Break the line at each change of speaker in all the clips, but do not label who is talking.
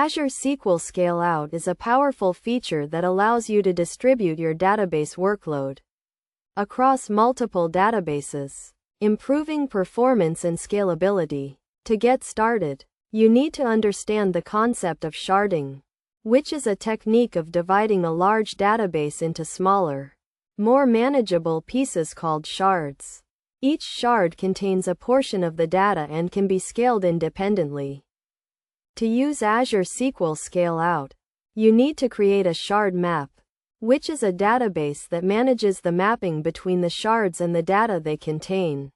Azure SQL Scale-Out is a powerful feature that allows you to distribute your database workload across multiple databases, improving performance and scalability. To get started, you need to understand the concept of sharding, which is a technique of dividing a large database into smaller, more manageable pieces called shards. Each shard contains a portion of the data and can be scaled independently. To use Azure SQL Scale-Out, you need to create a shard map, which is a database that manages the mapping between the shards and the data they contain.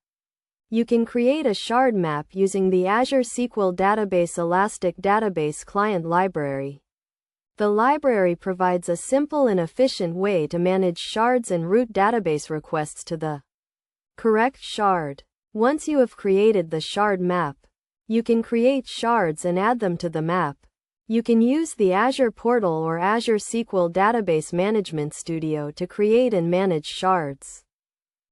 You can create a shard map using the Azure SQL Database Elastic Database Client library. The library provides a simple and efficient way to manage shards and route database requests to the correct shard. Once you have created the shard map, you can create shards and add them to the map. You can use the Azure portal or Azure SQL Database Management Studio to create and manage shards.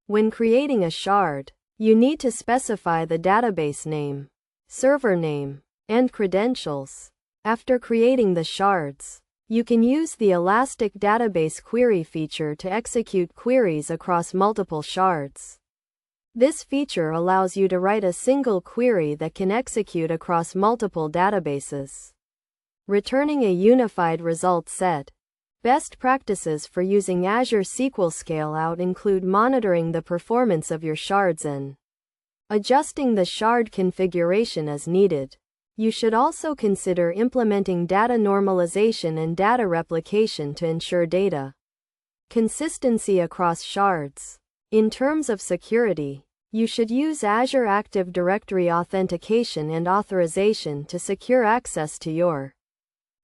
When creating a shard, you need to specify the database name, server name, and credentials. After creating the shards, you can use the Elastic Database Query feature to execute queries across multiple shards. This feature allows you to write a single query that can execute across multiple databases, returning a unified result set. Best practices for using Azure SQL Scale-Out include monitoring the performance of your shards and adjusting the shard configuration as needed. You should also consider implementing data normalization and data replication to ensure data consistency across shards. In terms of security, you should use Azure Active Directory authentication and authorization to secure access to your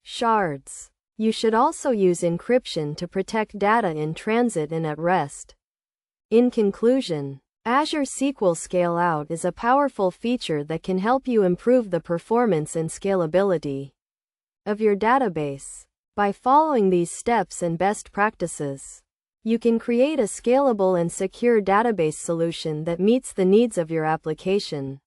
shards. You should also use encryption to protect data in transit and at rest. In conclusion, Azure SQL Scale-Out is a powerful feature that can help you improve the performance and scalability of your database. By following these steps and best practices, you can create a scalable and secure database solution that meets the needs of your application.